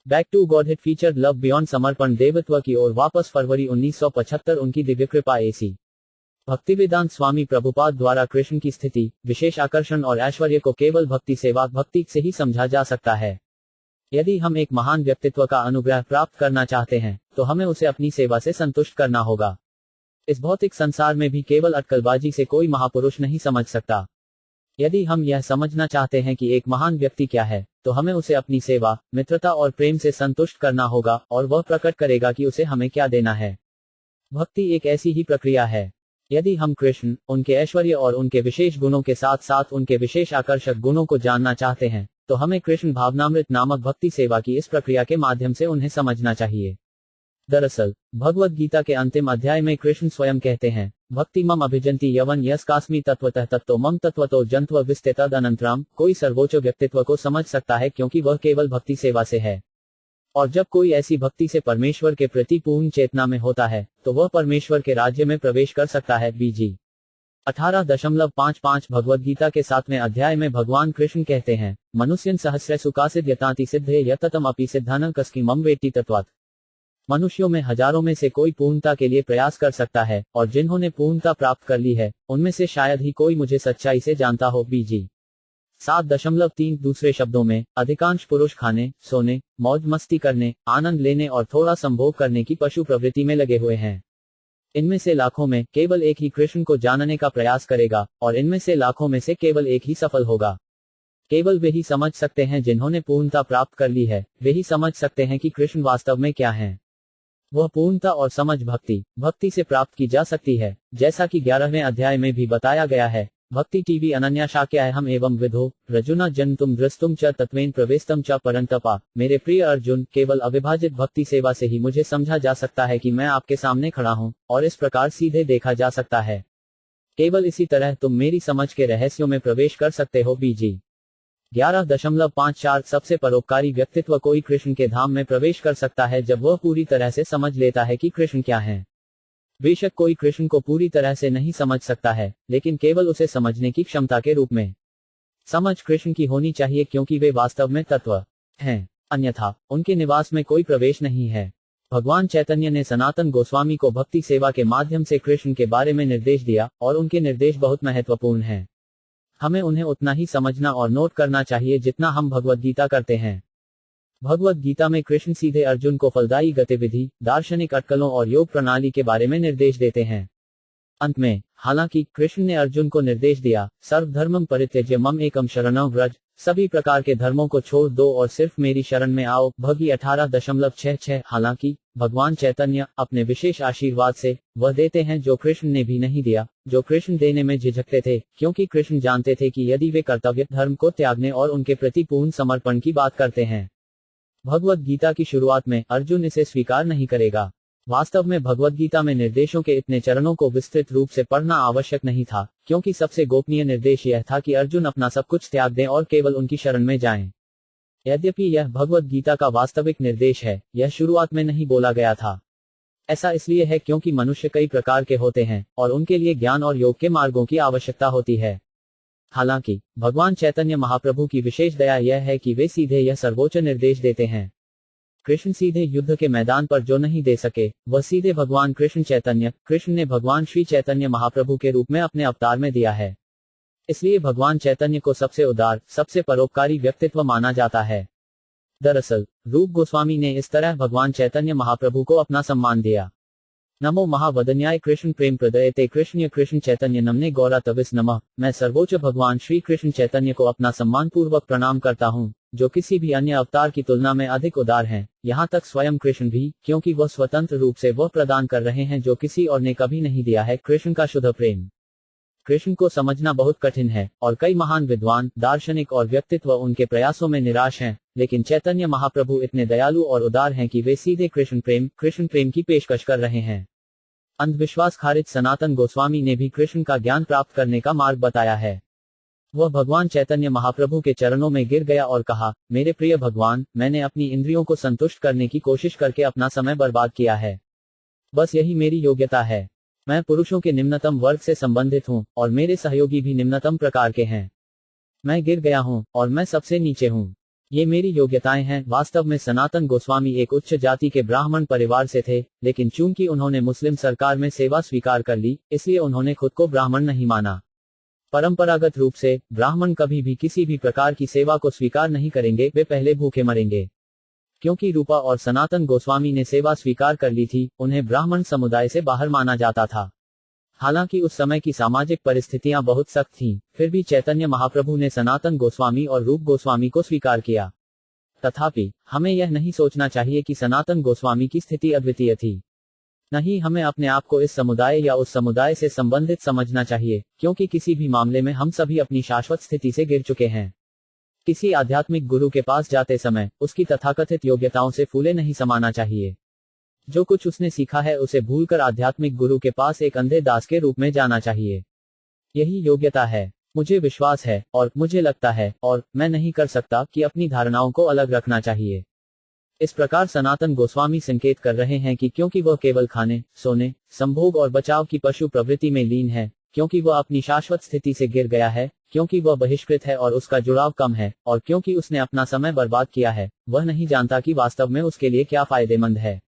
Back to Godhead feature love beyond समर्पण देवत्व की ओर वापस फरवरी 1975 उनकी दिव्य कृपा एसी भक्तिवेदांत स्वामी प्रभुपाद द्वारा कृष्ण की स्थिति, विशेष आकर्षण और ऐश्वर्य को केवल भक्ति सेवा भक्ति से ही समझा जा सकता है। यदि हम एक महान व्यक्तित्व का अनुग्रह प्राप्त करना चाहते हैं तो हमें उसे अपनी सेवा से संतुष्ट करना होगा। इस भौतिक संसार में भी केवल अटकलबाजी से कोई महापुरुष नहीं समझ सकता। यदि हम यह समझना चाहते हैं कि एक महान व्यक्ति क्या है, तो हमें उसे अपनी सेवा, मित्रता और प्रेम से संतुष्ट करना होगा और वह प्रकट करेगा कि उसे हमें क्या देना है। भक्ति एक ऐसी ही प्रक्रिया है। यदि हम कृष्ण, उनके ऐश्वर्य और उनके विशेष गुणों के साथ साथ उनके विशेष आकर्षक गुणों को जानना चाहते हैं, तो हमें कृष्ण भावनामृत नामक भक्ति सेवा की इस प्रक्रिया के माध्यम से उन्हें समझना चाहिए। दरअसल भगवद गीता के अंतिम अध्याय में कृष्ण स्वयं कहते हैं, भक्ति मम अभिजंती यवन यस्कास्मि तत्वतः तत्तो मम तत्वतो जंत्व विस्तेतद अनंतराम। कोई सर्वोच्च व्यक्तित्व को समझ सकता है क्योंकि वह केवल भक्ति सेवा से है। और जब कोई ऐसी भक्ति से परमेश्वर के प्रति पूर्ण चेतना में होता है तो वह परमेश्वर के राज्य में प्रवेश कर सकता है। बीजी 18.55 भगवद गीता के 7वें अध्याय में भगवान कृष्ण कहते हैं, मनुष्यन सहस्र सुकासिद यताति सिद्धे यततम अपि सिद्धानं कस्कि मम वेट्टि तत्वात्। मनुष्यों में हजारों में से कोई पूर्णता के लिए प्रयास कर सकता है और जिन्होंने पूर्णता प्राप्त कर ली है उनमें से शायद ही कोई मुझे सच्चाई से जानता हो। बीजी 7.3 दूसरे शब्दों में, अधिकांश पुरुष खाने, सोने, मौज मस्ती करने, आनंद लेने और थोड़ा संभोग करने की पशु प्रवृत्ति में लगे हुए हैं। इनमें से लाखों में केवल एक ही कृष्ण को जानने का प्रयास करेगा और इनमें से लाखों में से केवल एक ही सफल होगा। केवल वे ही समझ सकते हैं जिन्होंने पूर्णता प्राप्त कर ली है, वे ही समझ सकते हैं कि कृष्ण वास्तव में क्या है। वह पूर्णता और समझ भक्ति से प्राप्त की जा सकती है, जैसा कि 11वें अध्याय में भी बताया गया है। भक्ति टीवी अनन्या शाक्या हम एवं विधो रजुना जन्तुम दृष्टुम च तत्वेन प्रवेशतम च परंतपा। मेरे प्रिय अर्जुन, केवल अविभाजित भक्ति सेवा से ही मुझे समझा जा सकता है कि मैं आपके सामने खड़ा हूं और इस प्रकार सीधे देखा जा सकता है। केवल इसी तरह तुम मेरी समझ के रहस्यों में प्रवेश कर सकते हो। बीजी 11.54 सबसे परोपकारी व्यक्तित्व कोई कृष्ण के धाम में प्रवेश कर सकता है जब वह पूरी तरह से समझ लेता है कि कृष्ण क्या है। बेशक कोई कृष्ण को पूरी तरह से नहीं समझ सकता है, लेकिन केवल उसे समझने की क्षमता के रूप में समझ कृष्ण की होनी चाहिए, क्योंकि वे वास्तव में तत्व हैं, अन्यथा उनके निवास में कोई प्रवेश नहीं है। भगवान चैतन्य ने सनातन गोस्वामी को भक्ति सेवा के माध्यम से कृष्ण के बारे में निर्देश दिया और उनके निर्देश बहुत महत्वपूर्ण हैं। हमें उन्हें उतना ही समझना और नोट करना चाहिए जितना हम भगवद गीता करते हैं। भगवद गीता में कृष्ण सीधे अर्जुन को फलदायी गतिविधि, दार्शनिक अटकलों और योग प्रणाली के बारे में निर्देश देते हैं। अंत में, हालांकि कृष्ण ने अर्जुन को निर्देश दिया, सर्वधर्मं परित्यज्य मम एकम शरणं व्रज, सभी प्रकार के धर्मों को छोड़ दो और सिर्फ मेरी शरण में आओ। भगी 18.66। हालांकि भगवान चैतन्य अपने विशेष आशीर्वाद से वह देते हैं जो कृष्ण ने भी नहीं दिया, जो कृष्ण देने में झिझकते थे, क्योंकि कृष्ण जानते थे कि यदि वे कर्तव्य धर्म को त्यागने और उनके प्रति पूर्ण समर्पण की बात करते हैं, भगवद गीता की शुरुआत में अर्जुन इसे स्वीकार नहीं करेगा। वास्तव में भगवद गीता में निर्देशों के इतने चरणों को विस्तृत रूप से पढ़ना आवश्यक नहीं था, क्योंकि सबसे गोपनीय निर्देश यह था कि अर्जुन अपना सब कुछ त्याग दें और केवल उनकी शरण में जाएं। यद्यपि यह भगवद गीता का वास्तविक निर्देश है, यह शुरुआत में नहीं बोला गया था। ऐसा इसलिए है क्योंकि मनुष्य कई प्रकार के होते हैं और उनके लिए ज्ञान और योग के मार्गों की आवश्यकता होती है। हालांकि भगवान चैतन्य महाप्रभु की विशेष दया यह है कि वे सीधे यह सर्वोच्च निर्देश देते हैं। कृष्ण सीधे युद्ध के मैदान पर जो नहीं दे सके, वह सीधे भगवान कृष्ण ने भगवान श्री चैतन्य महाप्रभु के रूप में अपने अवतार में दिया है। इसलिए भगवान चैतन्य को सबसे उदार, सबसे परोपकारी व्यक्तित्व माना जाता है। दरअसल रूप गोस्वामी ने इस तरह भगवान चैतन्य महाप्रभु को अपना सम्मान दिया। नमो महावदन्याय कृष्ण प्रेम प्रदयते कृष्ण चैतन्य नमने गौरा तविस नमः। मैं सर्वोच्च भगवान श्री कृष्ण चैतन्य को अपना सम्मान पूर्वक प्रणाम करता हूँ, जो किसी भी अन्य अवतार की तुलना में अधिक उदार हैं, यहाँ तक स्वयं कृष्ण भी, क्योंकि वह स्वतंत्र रूप से वह प्रदान कर रहे हैं जो किसी और ने कभी नहीं दिया है, कृष्ण का शुद्ध प्रेम। कृष्ण को समझना बहुत कठिन है और कई महान विद्वान, दार्शनिक और व्यक्तित्व उनके प्रयासों में निराश हैं, लेकिन चैतन्य महाप्रभु इतने दयालु और उदार हैं कि वे सीधे कृष्ण प्रेम की पेशकश कर रहे हैं। अंधविश्वास खारिज सनातन गोस्वामी ने भी कृष्ण का ज्ञान प्राप्त करने का मार्ग बताया है। वह भगवान चैतन्य महाप्रभु के चरणों में गिर गया और कहा, मेरे प्रिय भगवान, मैंने अपनी इंद्रियों को संतुष्ट करने की कोशिश करके अपना समय बर्बाद किया है। बस यही मेरी योग्यता है। मैं पुरुषों के निम्नतम वर्ग से संबंधित हूँ और मेरे सहयोगी भी निम्नतम प्रकार के हैं। मैं गिर गया हूँ और मैं सबसे नीचे हूँ। ये मेरी योग्यताएं हैं। वास्तव में सनातन गोस्वामी एक उच्च जाति के ब्राह्मण परिवार से थे, लेकिन चूंकि उन्होंने मुस्लिम सरकार में सेवा स्वीकार कर ली, इसलिए उन्होंने खुद को ब्राह्मण नहीं माना। परंपरागत रूप से ब्राह्मण कभी भी किसी भी प्रकार की सेवा को स्वीकार नहीं करेंगे, वे पहले भूखे मरेंगे। क्योंकि रूपा और सनातन गोस्वामी ने सेवा स्वीकार कर ली थी, उन्हें ब्राह्मण समुदाय से बाहर माना जाता था। हालांकि उस समय की सामाजिक परिस्थितियां बहुत सख्त थीं, फिर भी चैतन्य महाप्रभु ने सनातन गोस्वामी और रूप गोस्वामी को स्वीकार किया। तथापि हमें यह नहीं सोचना चाहिए कि सनातन गोस्वामी की स्थिति अद्वितीय थी। नहीं, हमें अपने आप को इस समुदाय या उस समुदाय से संबंधित समझना चाहिए, क्योंकि किसी भी मामले में हम सभी अपनी शाश्वत स्थिति से गिर चुके हैं। किसी आध्यात्मिक गुरु के पास जाते समय उसकी तथाकथित योग्यताओं से फूले नहीं समाना चाहिए। जो कुछ उसने सीखा है उसे भूलकर आध्यात्मिक गुरु के पास एक अंधे दास के रूप में जाना चाहिए। यही योग्यता है। मुझे विश्वास है और मुझे लगता है और मैं नहीं कर सकता कि अपनी धारणाओं को अलग रखना चाहिए। इस प्रकार सनातन गोस्वामी संकेत कर रहे हैं कि क्योंकि वह केवल खाने, सोने, संभोग और बचाव की पशु प्रवृत्ति में लीन है, क्योंकि वह अपनी शाश्वत स्थिति से गिर गया है, क्योंकि वह बहिष्कृत है और उसका जुड़ाव कम है, और क्योंकि उसने अपना समय बर्बाद किया है, वह नहीं जानता कि वास्तव में उसके लिए क्या फायदेमंद है।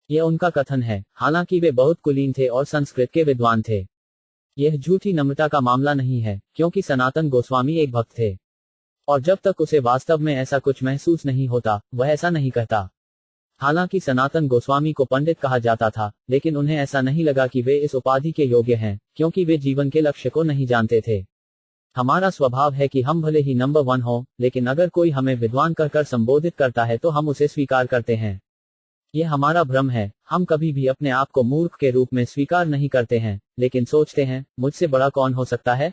यह उनका कथन है, हालांकि वे बहुत कुलीन थे और संस्कृत के विद्वान थे। यह झूठी नम्रता का मामला नहीं है, क्योंकि सनातन गोस्वामी एक भक्त थे, और जब तक उसे वास्तव में ऐसा कुछ महसूस नहीं होता, वह ऐसा नहीं कहता। हालांकि सनातन गोस्वामी को पंडित कहा जाता था, लेकिन उन्हें ऐसा नहीं लगा कि वे इस उपाधि के योग्य हैं, क्योंकि वे जीवन के लक्ष्य को नहीं जानते थे। हमारा स्वभाव है कि हम भले ही नंबर 1 हो, लेकिन अगर कोई हमें विद्वान कहकर संबोधित करता है तो हम उसे स्वीकार करते हैं। यह हमारा भ्रम है। हम कभी भी अपने आप को मूर्ख के रूप में स्वीकार नहीं करते हैं, लेकिन सोचते हैं, मुझसे बड़ा कौन हो सकता है?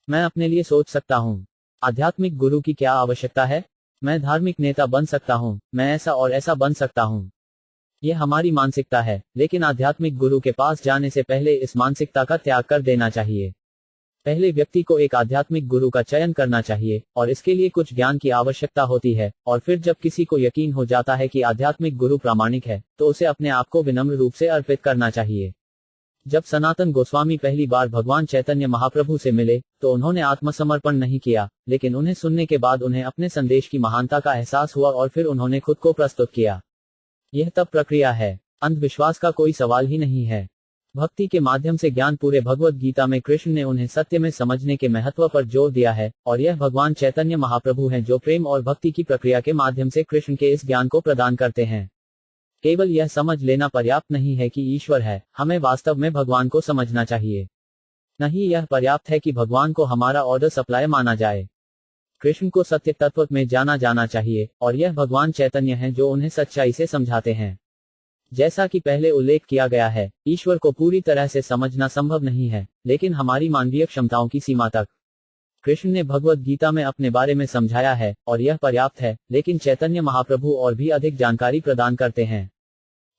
मैं अपने लिए सोच सकता हूँ। आध्यात्मिक गुरु की क्या आवश्यकता है? मैं धार्मिक नेता बन सकता हूँ, मैं ऐसा और ऐसा बन सकता हूँ। यह हमारी मानसिकता है, लेकिन आध्यात्मिक गुरु के पास जाने से पहले इस मानसिकता का त्याग कर देना चाहिए। पहले व्यक्ति को एक आध्यात्मिक गुरु का चयन करना चाहिए, और इसके लिए कुछ ज्ञान की आवश्यकता होती है, और फिर जब किसी को यकीन हो जाता है कि आध्यात्मिक गुरु प्रामाणिक है, तो उसे अपने आप को विनम्र रूप से अर्पित करना चाहिए। जब सनातन गोस्वामी पहली बार भगवान चैतन्य महाप्रभु से मिले, तो उन्होंने आत्मसमर्पण नहीं किया, लेकिन उन्हें सुनने के बाद उन्हें अपने संदेश की महानता का एहसास हुआ और फिर उन्होंने खुद को प्रस्तुत किया। यह तब प्रक्रिया है। अंधविश्वास का कोई सवाल ही नहीं है। भक्ति के माध्यम से ज्ञान। पूरे भगवत गीता में कृष्ण ने उन्हें सत्य में समझने के महत्व पर जोर दिया है, और यह भगवान चैतन्य महाप्रभु हैं जो प्रेम और भक्ति की प्रक्रिया के माध्यम से कृष्ण के इस ज्ञान को प्रदान करते हैं। केवल यह समझ लेना पर्याप्त नहीं है कि ईश्वर है, हमें वास्तव में भगवान को समझना चाहिए। नहीं, यह पर्याप्त है कि भगवान को हमारा ऑर्डर सप्लाई माना जाए। कृष्ण को सत्य तत्व में जाना जाना चाहिए, और यह भगवान चैतन्य हैं जो उन्हें सच्चाई से समझाते हैं। जैसा कि पहले उल्लेख किया गया है, ईश्वर को पूरी तरह से समझना संभव नहीं है, लेकिन हमारी मानवीय क्षमताओं की सीमा तक। कृष्ण ने भगवत गीता में अपने बारे में समझाया है, और यह पर्याप्त है, लेकिन चैतन्य महाप्रभु और भी अधिक जानकारी प्रदान करते हैं।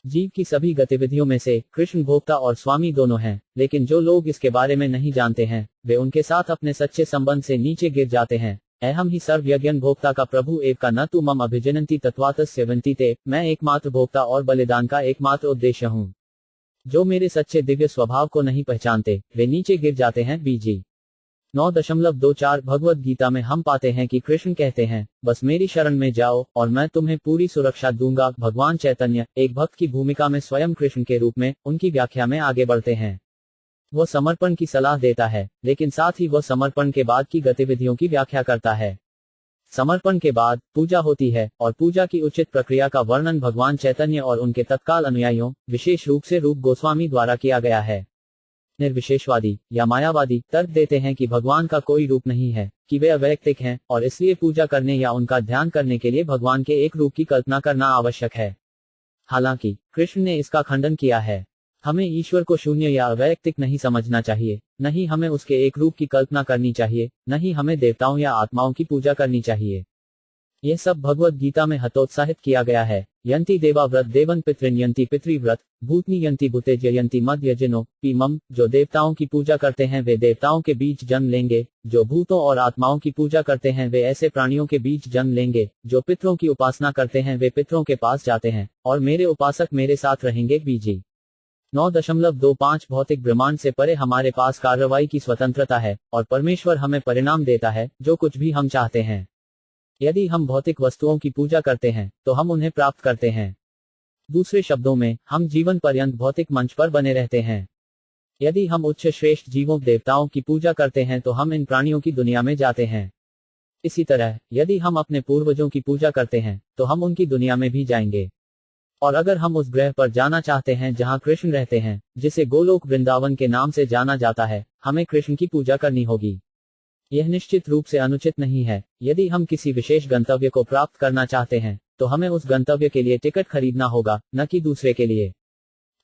जीव की सभी गतिविधियों में से कृष्ण भोक्ता और स्वामी दोनों हैं, लेकिन जो लोग इसके बारे में नहीं जानते हैं, वे उनके साथ अपने सच्चे संबंध से नीचे गिर जाते हैं। अहम ही सर्वयज्ञ भोक्ता का प्रभु एव का न तु मम अभिजनन्ति तत्वातस्यवन्ति ते। मैं एकमात्र भोक्ता और बलिदान का एकमात्र उद्देश्य हूँ। जो मेरे सच्चे दिव्य स्वभाव को नहीं पहचानते, वे नीचे गिर जाते हैं। बीजी 9.24 भगवत गीता में हम पाते हैं कि कृष्ण कहते हैं, बस मेरी शरण में जाओ और मैं तुम्हें पूरी सुरक्षा दूंगा। भगवान चैतन्य एक भक्त की भूमिका में स्वयं कृष्ण के रूप में उनकी व्याख्या में आगे बढ़ते हैं। वह समर्पण की सलाह देता है, लेकिन साथ ही वह समर्पण के बाद की गतिविधियों की व्याख्या करता है। समर्पण के बाद पूजा होती है, और पूजा की उचित प्रक्रिया का वर्णन भगवान चैतन्य और उनके तत्काल अनुयायियों, विशेष रूप से रूप गोस्वामी द्वारा किया गया है। निर्विशेषवादी या मायावादी तर्क देते हैं कि भगवान का कोई रूप नहीं है, कि वे अवैयक्तिक हैं, और इसलिए पूजा करने या उनका ध्यान करने के लिए भगवान के एक रूप की कल्पना करना आवश्यक है। हालांकि कृष्ण ने इसका खंडन किया है। हमें ईश्वर को शून्य या अवैयक्तिक नहीं समझना चाहिए, नहीं हमें उसके एक रूप की कल्पना करनी चाहिए, नहीं हमें देवताओं या आत्माओं की पूजा करनी चाहिए। यह सब भगवत गीता में हतोत्साहित किया गया है। यंति देवा व्रत देवन पितृन यंति पितृव्रत भूतनी यंति भूतेज यंति मध्यजनो पीमम। जो देवताओं की पूजा करते हैं वे देवताओं के बीच जन्म लेंगे, जो भूतों और आत्माओं की पूजा करते हैं वे ऐसे प्राणियों के बीच जन्म लेंगे, जो पितरों की उपासना करते हैं वे पितरों के पास जाते हैं, और मेरे उपासक मेरे साथ रहेंगे। बीजी 9.25 भौतिक ब्रह्मांड से परे हमारे पास कार्रवाई की स्वतंत्रता है, और परमेश्वर हमें परिणाम देता है जो कुछ भी हम चाहते हैं। यदि हम भौतिक वस्तुओं की पूजा करते हैं तो हम उन्हें प्राप्त करते हैं। दूसरे शब्दों में, हम जीवन पर्यंत भौतिक मंच पर बने रहते हैं। यदि हम उच्च श्रेष्ठ जीवों देवताओं की पूजा करते हैं तो हम इन प्राणियों की दुनिया में जाते हैं। इसी तरह, यदि हम अपने पूर्वजों की पूजा करते हैं तो हम उनकी दुनिया में भी जाएंगे। और अगर हम उस ग्रह पर जाना चाहते हैं जहां कृष्ण रहते हैं, जिसे गोलोक वृंदावन के नाम से जाना जाता है, हमें कृष्ण की पूजा करनी होगी। यह निश्चित रूप से अनुचित नहीं है। यदि हम किसी विशेष गंतव्य को प्राप्त करना चाहते हैं तो हमें उस गंतव्य के लिए टिकट खरीदना होगा, न कि दूसरे के लिए।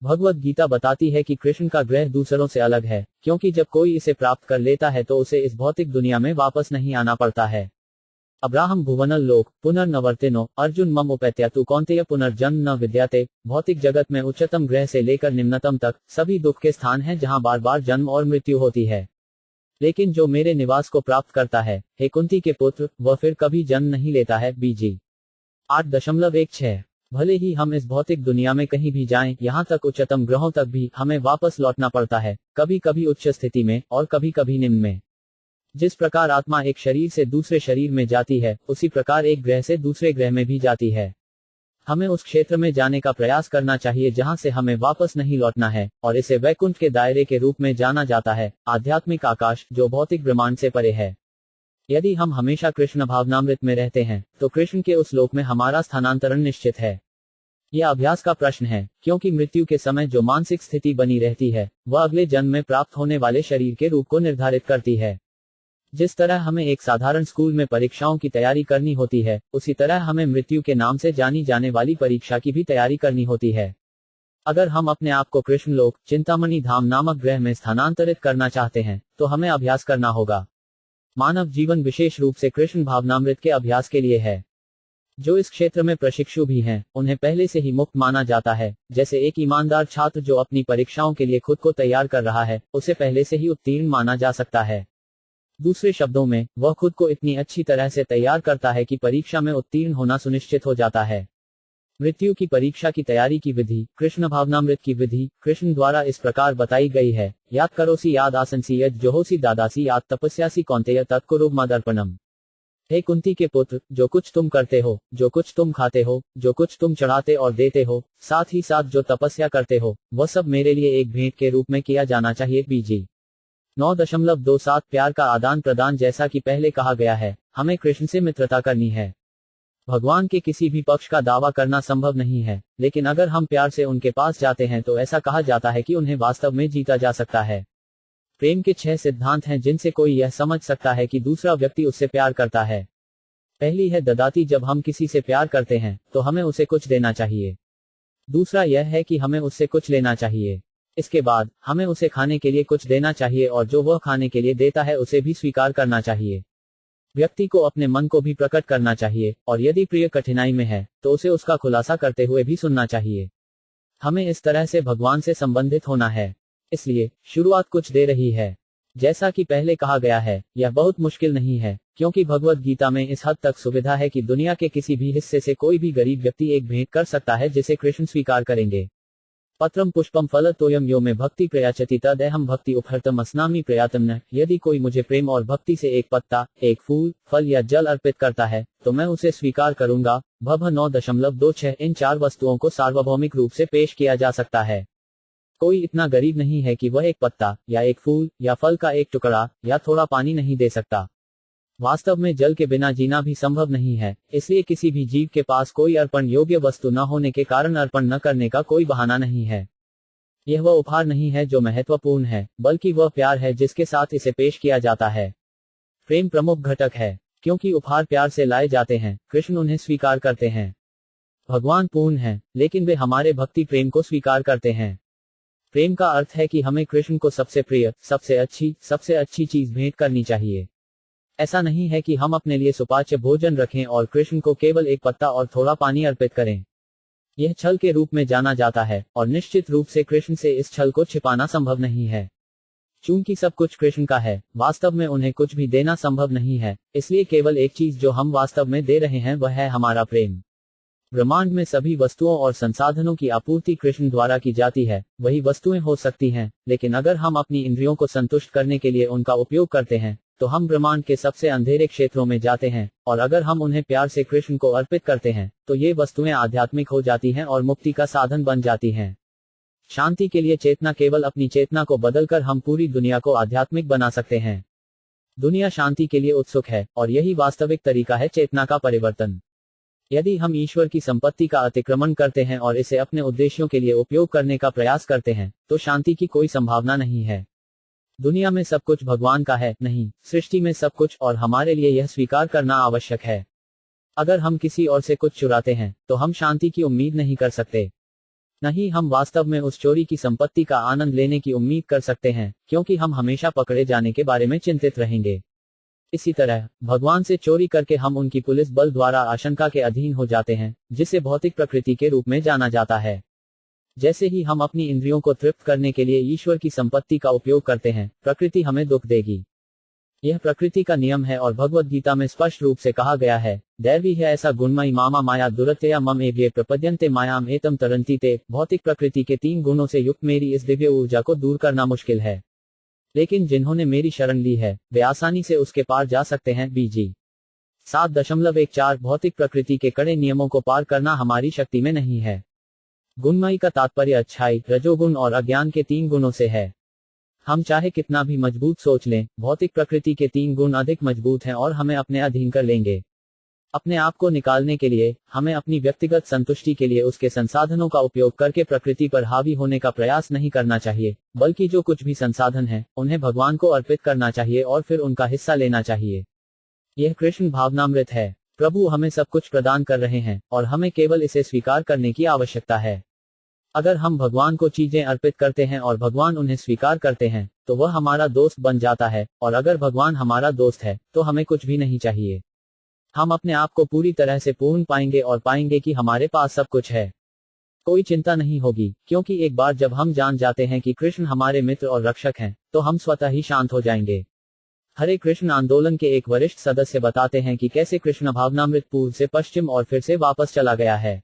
भगवत गीता बताती है कि कृष्ण का ग्रह दूसरों से अलग है, क्योंकि जब कोई इसे प्राप्त कर लेता है तो उसे इस भौतिक दुनिया में वापस नहीं आना पड़ता है। अब्राहम भुवनल लोक पुनर्नवर्तिनो अर्जुन मम उपैत्यतु कौन्तेय पुनर्जन्म न विद्यते। भौतिक जगत में उच्चतम ग्रह से लेकर निम्नतम तक सभी दुख के स्थान हैं जहां बार बार जन्म और मृत्यु होती है। लेकिन जो मेरे निवास को प्राप्त करता है, हे कुंती के पुत्र, वह फिर कभी जन्म नहीं लेता है। बीजी 8.16। भले ही हम इस भौतिक दुनिया में कहीं भी जाएं, यहाँ तक उच्चतम ग्रहों तक भी हमें वापस लौटना पड़ता है, कभी कभी उच्च स्थिति में और कभी कभी निम्न में। जिस प्रकार आत्मा एक शरीर से दूसरे शरीर में जाती है, उसी प्रकार एक ग्रह से दूसरे ग्रह में भी जाती है। हमें उस क्षेत्र में जाने का प्रयास करना चाहिए जहां से हमें वापस नहीं लौटना है, और इसे वैकुंठ के दायरे के रूप में जाना जाता है, आध्यात्मिक आकाश, जो भौतिक ब्रह्मांड से परे है। यदि हम हमेशा कृष्ण भावनामृत में रहते हैं तो कृष्ण के उस लोक में हमारा स्थानांतरण निश्चित है। यह अभ्यास का प्रश्न है, क्योंकि मृत्यु के समय जो मानसिक स्थिति बनी रहती है वह अगले जन्म में प्राप्त होने वाले शरीर के रूप को निर्धारित करती है। जिस तरह हमें एक साधारण स्कूल में परीक्षाओं की तैयारी करनी होती है, उसी तरह हमें मृत्यु के नाम से जानी जाने वाली परीक्षा की भी तैयारी करनी होती है। अगर हम अपने आप को कृष्ण लोक चिंतामणि धाम नामक ग्रह में स्थानांतरित करना चाहते हैं तो हमें अभ्यास करना होगा। मानव जीवन विशेष रूप से कृष्ण भावनामृत के अभ्यास के लिए है। जो इस क्षेत्र में प्रशिक्षु भी हैं, उन्हें पहले से ही मुक्त माना जाता है। जैसे एक ईमानदार छात्र जो अपनी परीक्षाओं के लिए खुद को तैयार कर रहा है, उसे पहले से ही उत्तीर्ण माना जा सकता है। दूसरे शब्दों में, वह खुद को इतनी अच्छी तरह से तैयार करता है कि परीक्षा में उत्तीर्ण होना सुनिश्चित हो जाता है। मृत्यु की परीक्षा की तैयारी की विधि, कृष्ण भावनामृत की विधि, कृष्ण द्वारा इस प्रकार बताई गई है। याद करोसी याद आसनसी यद जोहोसी दादासी याद तपस्यासी कौन्तेय तत्कुरु मदर्पणम। हे कुंती के पुत्र, जो कुछ तुम करते हो, जो कुछ तुम खाते हो, जो कुछ तुम चढ़ाते और देते हो, साथ ही साथ जो तपस्या करते हो, वह सब मेरे लिए एक भेंट के रूप में किया जाना चाहिए। बीजी 9.27 प्यार का आदान प्रदान। जैसा कि पहले कहा गया है, हमें कृष्ण से मित्रता करनी है। भगवान के किसी भी पक्ष का दावा करना संभव नहीं है, लेकिन अगर हम प्यार से उनके पास जाते हैं तो ऐसा कहा जाता है कि उन्हें वास्तव में जीता जा सकता है। प्रेम के 6 सिद्धांत हैं जिनसे कोई यह समझ सकता है कि दूसरा व्यक्ति उससे प्यार करता है। पहली है ददाती, जब हम किसी से प्यार करते हैं तो हमें उसे कुछ देना चाहिए। दूसरा यह है कि हमें उससे कुछ लेना चाहिए। इसके बाद हमें उसे खाने के लिए कुछ देना चाहिए, और जो वह खाने के लिए देता है उसे भी स्वीकार करना चाहिए। व्यक्ति को अपने मन को भी प्रकट करना चाहिए, और यदि प्रिय कठिनाई में है तो उसे उसका खुलासा करते हुए भी सुनना चाहिए। हमें इस तरह से भगवान से संबंधित होना है। इसलिए शुरुआत कुछ दे रही है। जैसा कि पहले कहा गया है, यह बहुत मुश्किल नहीं है, क्योंकि भगवत गीता में इस हद तक सुविधा है कि दुनिया के किसी भी हिस्से से कोई भी गरीब व्यक्ति एक भेंट कर सकता है जिसे कृष्ण स्वीकार करेंगे। पत्रम पुष्पम फल तोयम यो में भक्ति प्रयाचति तदहम भक्ति उपहर्तम अस्नामी प्रयातम न। यदि कोई मुझे प्रेम और भक्ति से एक पत्ता, एक फूल, फल या जल अर्पित करता है तो मैं उसे स्वीकार करूंगा। भभ 9.26। इन 4 वस्तुओं को सार्वभौमिक रूप से पेश किया जा सकता है। कोई इतना गरीब नहीं है कि वह एक पत्ता या एक फूल या फल का एक टुकड़ा या थोड़ा पानी नहीं दे सकता। वास्तव में जल के बिना जीना भी संभव नहीं है, इसलिए किसी भी जीव के पास कोई अर्पण योग्य वस्तु न होने के कारण अर्पण न करने का कोई बहाना नहीं है। यह वह उपहार नहीं है जो महत्वपूर्ण है, बल्कि वह प्यार है जिसके साथ इसे पेश किया जाता है। प्रेम प्रमुख घटक है, क्योंकि उपहार प्यार से लाए जाते हैं, कृष्ण उन्हें स्वीकार करते हैं। भगवान पूर्ण है, लेकिन वे हमारे भक्ति प्रेम को स्वीकार करते हैं। प्रेम का अर्थ है कि हमें कृष्ण को सबसे प्रिय, सबसे अच्छी चीज भेंट करनी चाहिए। ऐसा नहीं है कि हम अपने लिए सुपाच्य भोजन रखें और कृष्ण को केवल एक पत्ता और थोड़ा पानी अर्पित करें। यह छल के रूप में जाना जाता है, और निश्चित रूप से कृष्ण से इस छल को छिपाना संभव नहीं है। चूंकि सब कुछ कृष्ण का है, वास्तव में उन्हें कुछ भी देना संभव नहीं है, इसलिए केवल एक चीज जो हम वास्तव में दे रहे हैं वह है हमारा प्रेम। ब्रह्मांड में सभी वस्तुओं और संसाधनों की आपूर्ति कृष्ण द्वारा की जाती है। वही वस्तुएं हो सकती हैं, लेकिन अगर हम अपनी इंद्रियों को संतुष्ट करने के लिए उनका उपयोग करते हैं तो हम ब्रह्मांड के सबसे अंधेरे क्षेत्रों में जाते हैं, और अगर हम उन्हें प्यार से कृष्ण को अर्पित करते हैं, तो ये वस्तुएं आध्यात्मिक हो जाती हैं और मुक्ति का साधन बन जाती हैं। शांति के लिए चेतना, केवल अपनी चेतना को बदलकर हम पूरी दुनिया को आध्यात्मिक बना सकते हैं। दुनिया शांति के लिए उत्सुक है, और यही वास्तविक तरीका है चेतना का परिवर्तन। यदि हम ईश्वर की संपत्ति का अतिक्रमण करते हैं और इसे अपने उद्देश्यों के लिए उपयोग करने का प्रयास करते हैं, तो शांति की कोई संभावना नहीं है। दुनिया में सब कुछ भगवान का है, नहीं, सृष्टि में सब कुछ, और हमारे लिए यह स्वीकार करना आवश्यक है। अगर हम किसी और से कुछ चुराते हैं, तो हम शांति की उम्मीद नहीं कर सकते। नहीं, हम वास्तव में उस चोरी की संपत्ति का आनंद लेने की उम्मीद कर सकते हैं, क्योंकि हम हमेशा पकड़े जाने के बारे में चिंतित रहेंगे। इसी तरह भगवान से चोरी करके हम उनकी पुलिस बल द्वारा आशंका के अधीन हो जाते हैं, जिसे भौतिक प्रकृति के रूप में जाना जाता है। जैसे ही हम अपनी इंद्रियों को तृप्त करने के लिए ईश्वर की संपत्ति का उपयोग करते हैं, प्रकृति हमें दुख देगी। यह प्रकृति का नियम है, और भगवद गीता में स्पष्ट रूप से कहा गया है, दैवी है ऐसा गुणमयी मामा माया दुरतया मम एव्ये प्रपद्यन्ते मायाम एतम तरंती ते। भौतिक प्रकृति के 3 गुणों से युक्त मेरी इस दिव्य ऊर्जा को दूर करना मुश्किल है, लेकिन जिन्होंने मेरी शरण ली है, वे आसानी से उसके पार जा सकते हैं। बीजी 7.14 भौतिक प्रकृति के कड़े नियमों को पार करना हमारी शक्ति में नहीं है। गुणमयी का तात्पर्य अच्छाई, रजोगुण और अज्ञान के 3 गुणों से है। हम चाहे कितना भी मजबूत सोच लें, भौतिक प्रकृति के 3 गुण अधिक मजबूत हैं और हमें अपने अधीन कर लेंगे। अपने आप को निकालने के लिए हमें अपनी व्यक्तिगत संतुष्टि के लिए उसके संसाधनों का उपयोग करके प्रकृति पर हावी होने का प्रयास नहीं करना चाहिए, बल्कि जो कुछ भी संसाधन है, उन्हें भगवान को अर्पित करना चाहिए और फिर उनका हिस्सा लेना चाहिए। यह कृष्ण भावनामृत है। प्रभु हमें सब कुछ प्रदान कर रहे हैं, और हमें केवल इसे स्वीकार करने की आवश्यकता है। अगर हम भगवान को चीजें अर्पित करते हैं और भगवान उन्हें स्वीकार करते हैं, तो वह हमारा दोस्त बन जाता है, और अगर भगवान हमारा दोस्त है, तो हमें कुछ भी नहीं चाहिए। हम अपने आप को पूरी तरह से पूर्ण पाएंगे और पाएंगे कि हमारे पास सब कुछ है। कोई चिंता नहीं होगी, क्योंकि एक बार जब हम जान जाते हैं कि कृष्ण हमारे मित्र और रक्षक हैं, तो हम स्वतः ही शांत हो जाएंगे। हरे कृष्ण आंदोलन के एक वरिष्ठ सदस्य बताते हैं कि कैसे कृष्ण भावनामृत पूर्व से पश्चिम और फिर से वापस चला गया है।